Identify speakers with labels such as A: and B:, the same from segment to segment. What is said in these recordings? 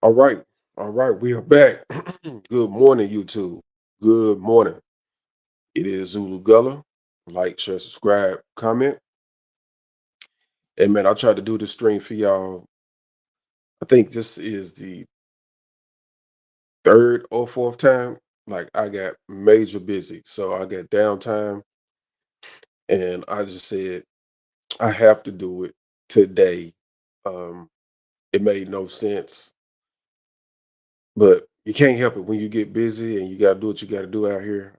A: All right. All right. We are back. Good morning, YouTube. Good morning. It is Zulu Gullah. Like, share, subscribe, comment. And man, I tried to do this stream for y'all. I think this is the third or fourth time. Like, I got major busy. So I got downtime. And I just said, I have to do it today. Um, it made no sense. But you can't help it when you get busy and you got to do what you got to do out here.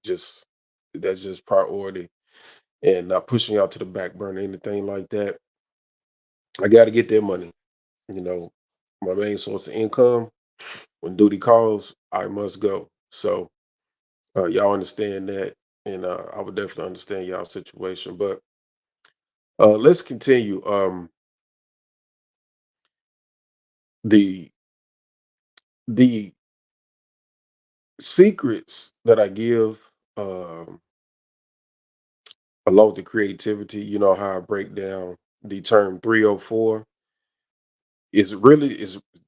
A: Just that's just priority and not pushing y'all to the back burner, anything like that. I got to get that money. You know, my main source of income. When duty calls, I must go. So y'all understand that, and I would definitely understand y'all situation. But let's continue. The the secrets that I give, along with the creativity. You know how I break down the term 304 is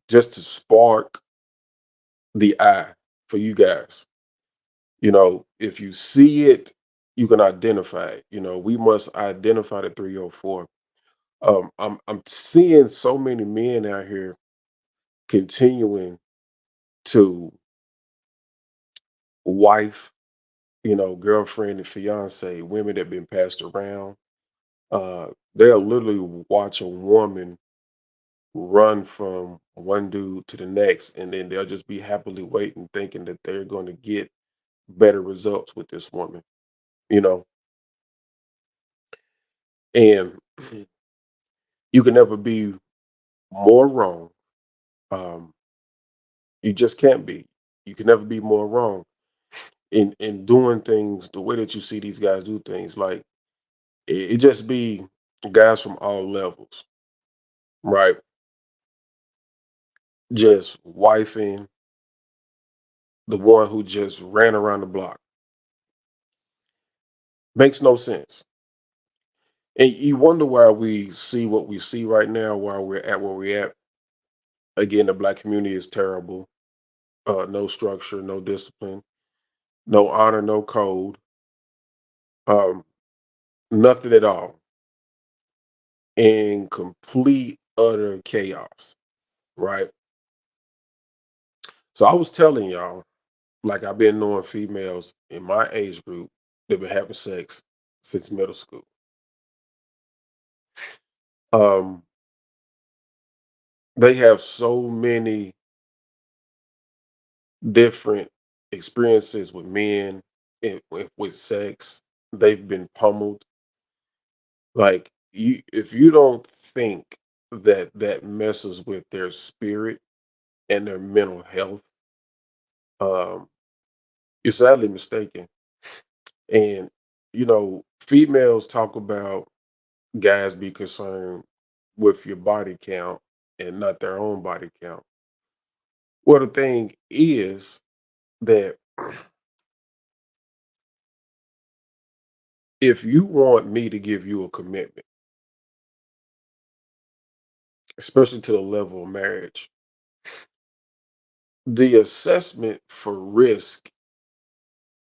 A: just to spark the eye for you guys. You know, if you see it, you can identify it. You know, we must identify the 304. I'm seeing so many men out here continuing to wife, girlfriend and fiance, women that been passed around. They'll literally watch a woman run from one dude to the next, and then they'll just be happily waiting, thinking that they're going to get better results with this woman. You know, and you can never be more wrong. Um, you just can't be. You can never be more wrong in doing things the way that you see these guys do things. Like it just be guys from all levels, right? Just wifing the one who just ran around the block. Makes no sense. And you wonder why we see what we see right now, why we're at where we're at. Again, the black community is terrible. No structure, no discipline, no honor, no code, um, nothing at all, in complete utter chaos, right? So I was telling y'all, like I've been knowing females in my age group that been having sex since middle school. Um, they have so many different experiences with men and with sex. They've been pummeled. Like if you don't think that that messes with their spirit and their mental health, um, you're sadly mistaken. And females talk about guys be concerned with your body count and not their own body count. Well, the thing is that if you want me to give you a commitment, especially to the level of marriage, the assessment for risk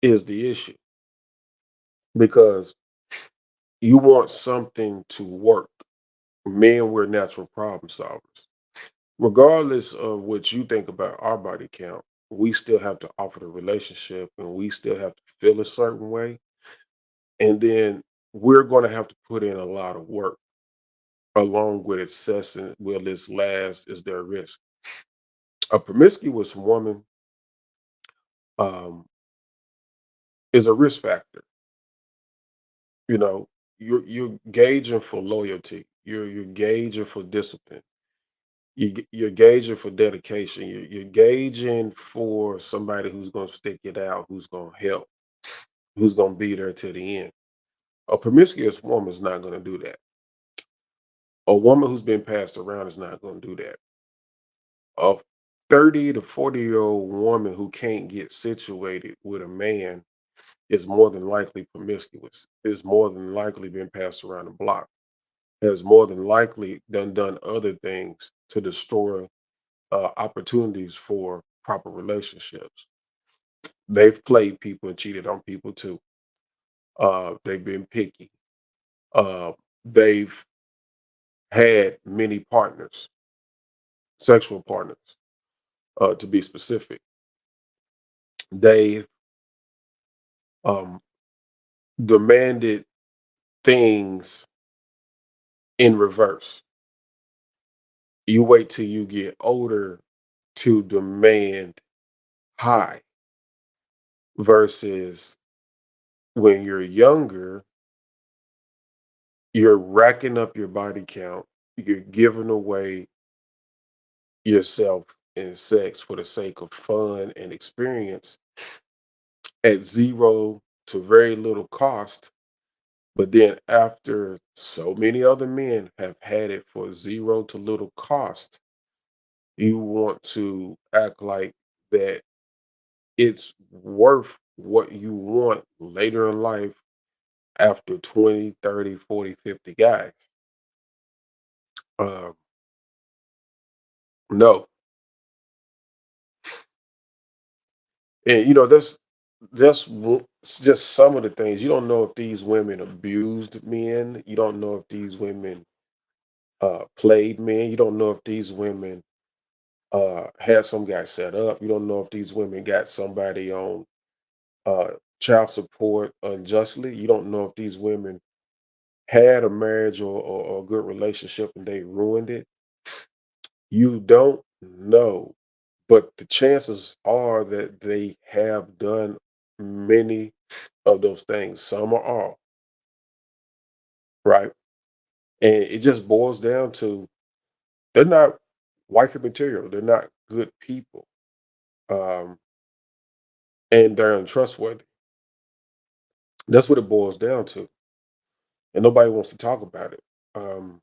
A: is the issue because you want something to work. Men, we're natural problem solvers. Regardless of what you think about our body count, we still have to offer the relationship and we still have to feel a certain way. And then we're going to have to put in a lot of work along with assessing will this last, is there a risk? A promiscuous woman um, is a risk factor. You know, you're gauging for loyalty. You're gauging for discipline. You're gauging for dedication. You're gauging for somebody who's going to stick it out, who's going to help, who's going to be there to the end. A promiscuous woman is not going to do that. A woman who's been passed around is not going to do that. A 30 to 40-year-old woman who can't get situated with a man is more than likely promiscuous, is more than likely been passed around the block, has more than likely done other things to destroy. opportunities for proper relationships. They've played people and cheated on people too. They've been picky. They've had many partners, sexual partners, to be specific. They've um, demanded things in reverse. You wait till you get older to demand high versus when you're younger, you're racking up your body count, you're giving away yourself in sex for the sake of fun and experience at zero to very little cost. But then after so many other men have had it for zero to little cost, you want to act like that it's worth what you want later in life after 20, 30, 40, 50 guys. Um, no. And it's just some of the things. You don't know if these women abused men. You don't know if these women played men. You don't know if these women had some guy set up. You don't know if these women got somebody on uh, child support unjustly. You don't know if these women had a marriage or a good relationship and they ruined it. You don't know, but the chances are that they have done many of those things, some or all, right? And it just boils down to they're not wifey material. They're not good people, um, and they're untrustworthy. That's what it boils down to, and nobody wants to talk about it. Um,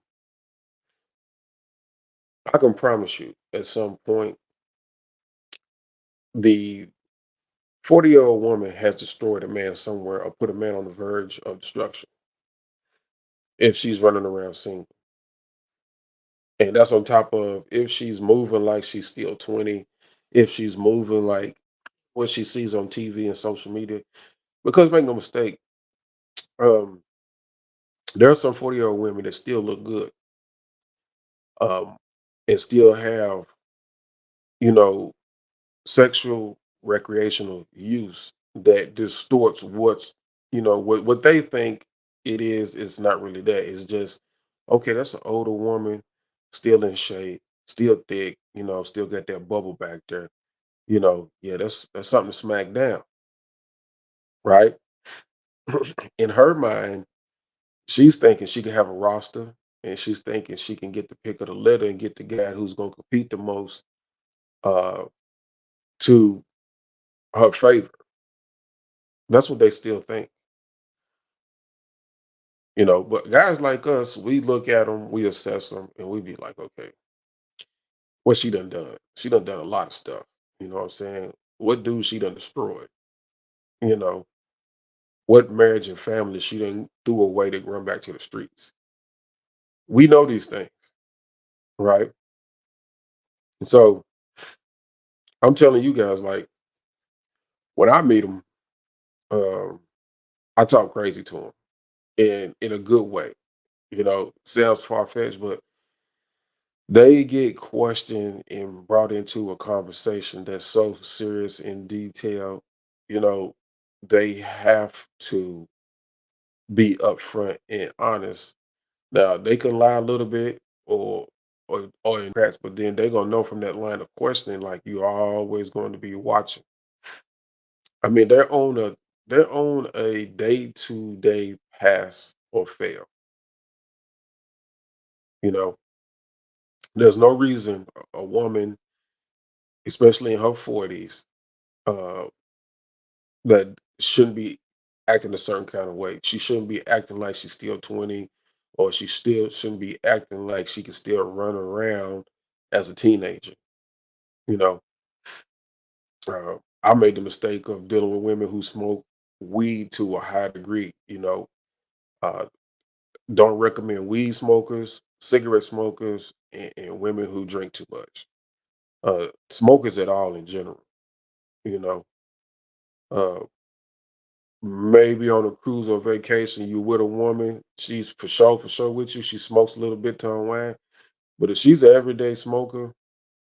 A: I can promise you, at some point, the 40-year-old woman has destroyed a man somewhere or put a man on the verge of destruction if she's running around single. And that's on top of if she's moving like she's still 20, if she's moving like what she sees on TV and social media. Because make no mistake, um, there are some 40-year-old women that still look good, um, and still have, you know, sexual recreational use that distorts what they think it is not really that. It's just, okay, that's an older woman, still in shape, still thick, still got that bubble back there. Yeah, that's something to smack down, right? In her mind, she's thinking she can have a roster, and she's thinking she can get the pick of the litter and get the guy who's going to compete the most uh, to her favor. That's what they still think, But guys like us, we look at them, we assess them, and we be like, okay, what she done done? She done a lot of stuff. You know what I'm saying? What dude she done destroyed? You know, what marriage and family she done threw away to run back to the streets? We know these things, right? And so I'm telling you guys, like, when I meet them, um, I talk crazy to them in a good way. Sounds far fetched, but they get questioned and brought into a conversation that's so serious in detail. You know, they have to be upfront and honest. Now they can lie a little bit or in cracks, but then they're gonna know from that line of questioning, like you're always going to be watching. I mean, they're on a day-to-day pass or fail. You know, there's no reason a woman, especially in her 40s, uh, that shouldn't be acting a certain kind of way. She shouldn't be acting like she's still 20, or she still shouldn't be acting like she can still run around as a teenager. You know, I made the mistake of dealing with women who smoke weed to a high degree. Uh, don't recommend weed smokers, cigarette smokers, and women who drink too much. Smokers at all in general, you know. Uh, Maybe on a cruise or vacation, you with a woman, she's for sure with you. She smokes a little bit to unwind. But if she's an everyday smoker,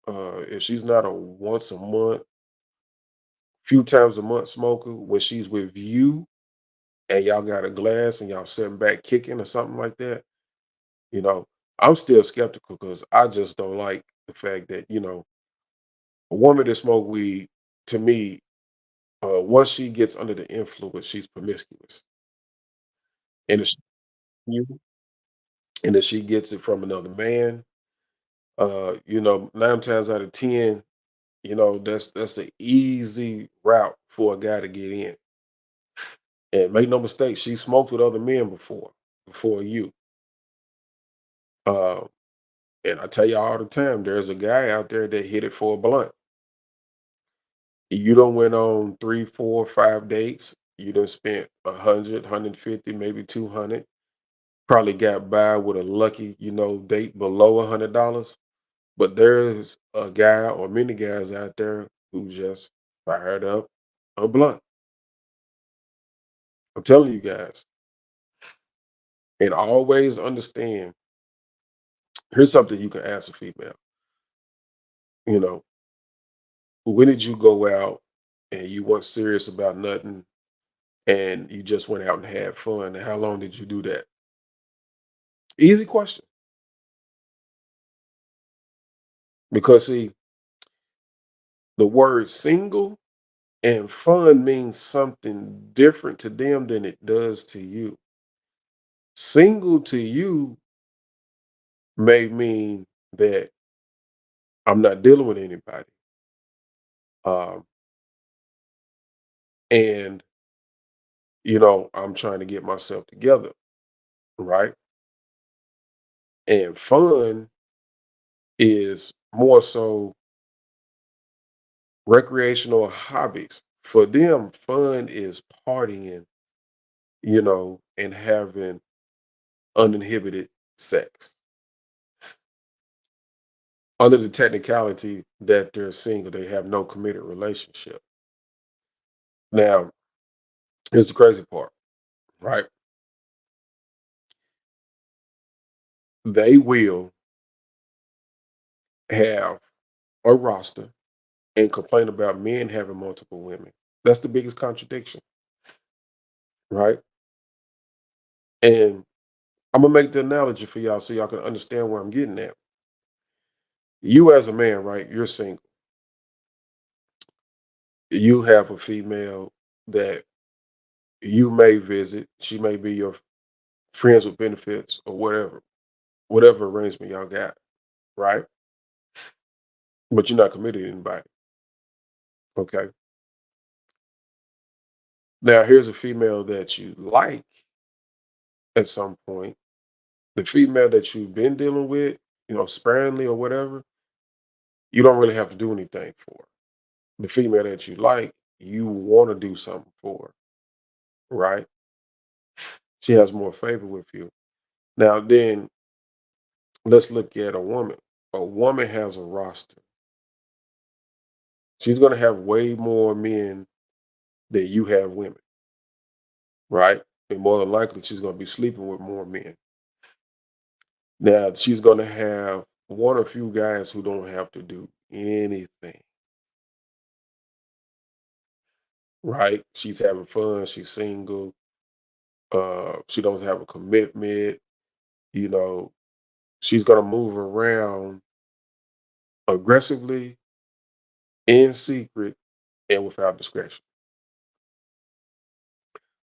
A: if she's not a once a month, few times a month smoker, when she's with you and y'all got a glass and y'all sitting back kicking or something like that, you know, I'm still skeptical because I just don't like the fact that, a woman that smoke weed, to me, once she gets under the influence, she's promiscuous. And if she, and if she gets it from another man, 9 times out of 10, that's an easy route for a guy to get in. And make no mistake, she smoked with other men before you. Uh, and I tell you all the time, there's a guy out there that hit it for a blunt. You don't went on 3, 4, 5 dates. You done spent 100, 150, maybe 200. Probably got by with a lucky, date below $100. But there's a guy or many guys out there who just fired up a blunt. I'm telling you guys. And always understand, here's something you can ask a female. You know, when did you go out and you weren't serious about nothing and you just went out and had fun? And how long did you do that? Easy question. Because see, the word single and fun means something different to them than it does to you. Single to you may mean that I'm not dealing with anybody. Um, and, I'm trying to get myself together, right? And fun is more so recreational hobbies. For them, fun is partying, and having uninhibited sex. Under the technicality that they're single, they have no committed relationship. Now, here's the crazy part, right? They will have a roster and complain about men having multiple women. That's the biggest contradiction, right? And I'm gonna make the analogy for y'all so y'all can understand where I'm getting at. You as a man, right? You're single. You have a female that you may visit. She may be your friends with benefits or whatever arrangement y'all got, right? But you're not committed to anybody. Okay. Now here's a female that you like at some point. The female that you've been dealing with, sparingly or whatever, you don't really have to do anything for. The female that you like, you want to do something for, right? She has more favor with you. Now then, let's look at a woman. A woman has a roster. She's gonna have way more men than you have women, right? And more than likely, she's gonna be sleeping with more men. Now, she's gonna have one or few guys who don't have to do anything, right? She's having fun. She's single. She don't have a commitment. You know, she's gonna move around aggressively, in secret, and without discretion.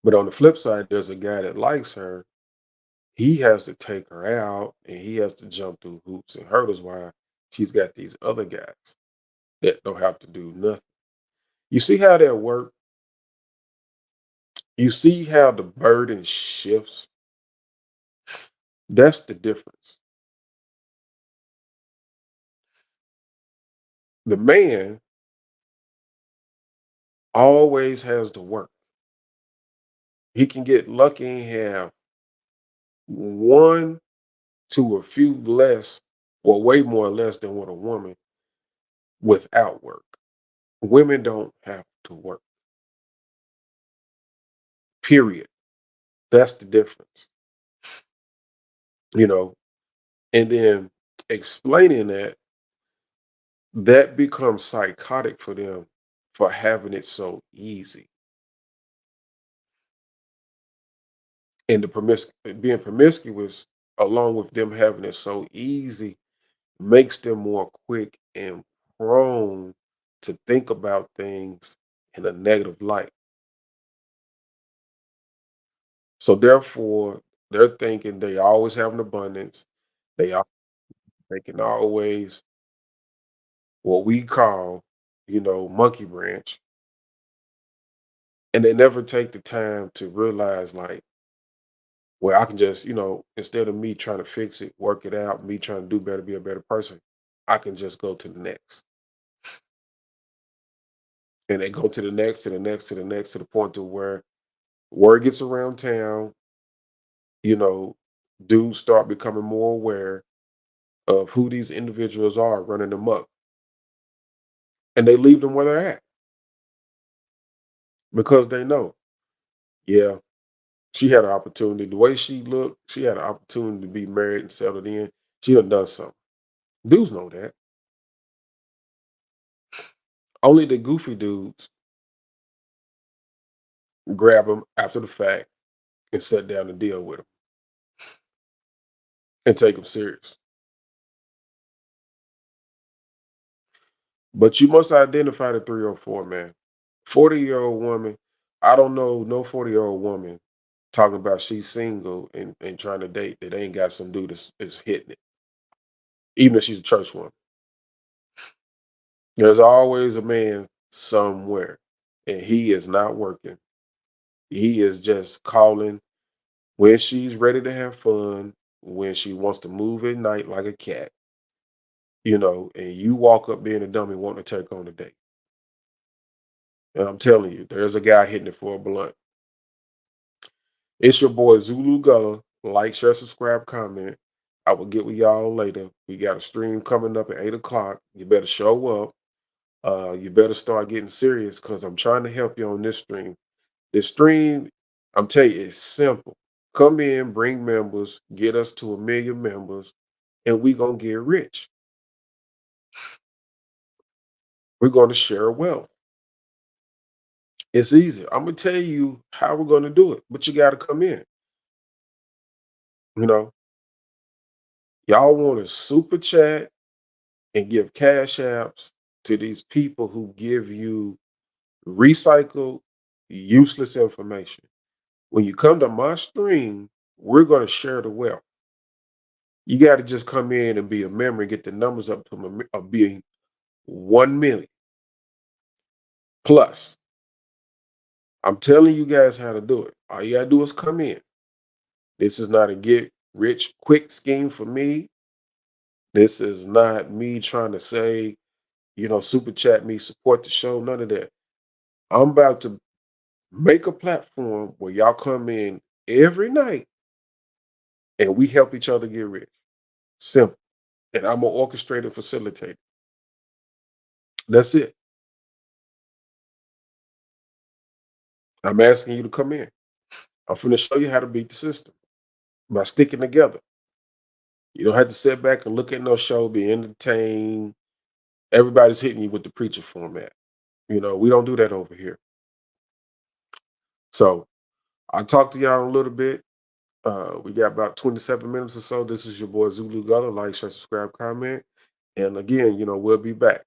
A: But on the flip side, there's a guy that likes her. He has to take her out and he has to jump through hoops and hurdles while she's got these other guys that don't have to do nothing. You see how that works? You see how the burden shifts? That's the difference. The man always has to work. He can get lucky and have one to a few less, or way more or less than what a woman. without work. Women don't have to work, period. That's the difference, you know. And then explaining that becomes psychotic for them for having it so easy. And being promiscuous, along with them having it so easy, makes them more quick and prone to think about things in a negative light. So therefore, they're thinking they always have an abundance. They are they can always what we call, monkey branch, and they never take the time to realize like, well, I can just, instead of me trying to fix it, work it out, me trying to do better, be a better person, I can just go to the next. And they go to the next, to the next, to the next, to the point to where word gets around town, you know, dudes start becoming more aware of who these individuals are running them up. And they leave them where they're at because they know, yeah, she had an opportunity. The way she looked, she had an opportunity to be married and settled in. She done something. Dudes know that. Only the goofy dudes grab them after the fact and sit down and deal with them and take them serious. But you must identify the 304, man. 40-year-old woman, I don't know no 40-year-old woman talking about she's single and trying to date that ain't got some dude that's hitting it, even if she's a church woman. There's always a man somewhere, and he is not working. He is just calling when she's ready to have fun, when she wants to move at night like a cat, and you walk up being a dummy wanting to take on the date. And I'm telling you, there's a guy hitting it for a blunt. It's your boy Zulu Gullah. Like, share, subscribe, comment. I will get with y'all later. We got a stream coming up at 8 o'clock. You better show up. You better start getting serious because I'm trying to help you on this stream. This stream, I'm telling you, it's simple. Come in, bring members, get us to 1 million members, and we gonna get rich. We're gonna share wealth. It's easy. I'm gonna tell you how we're gonna do it, but you gotta come in. You know, y'all want to super chat and give cash apps to these people who give you recycled, useless information. When you come to my stream, we're gonna share the wealth. You got to just come in and be a member and get the numbers up to being 1 million plus. I'm telling you guys how to do it. All you gotta do is come in. This is not a get rich quick scheme for me. This is not me trying to say, super chat me, support the show, none of that. I'm about to make a platform where y'all come in every night and we help each other get rich. Simple. And I'm gonna orchestrate and facilitate. That's it. I'm asking you to come in. I'm finna show you how to beat the system by sticking together. You don't have to sit back and look at no show, be entertained. Everybody's hitting you with the preacher format. We don't do that over here. So I'll talk to y'all in a little bit. We got about 27 minutes or so. This is your boy Zulu Gullah. Like, share, subscribe, comment. And again, we'll be back.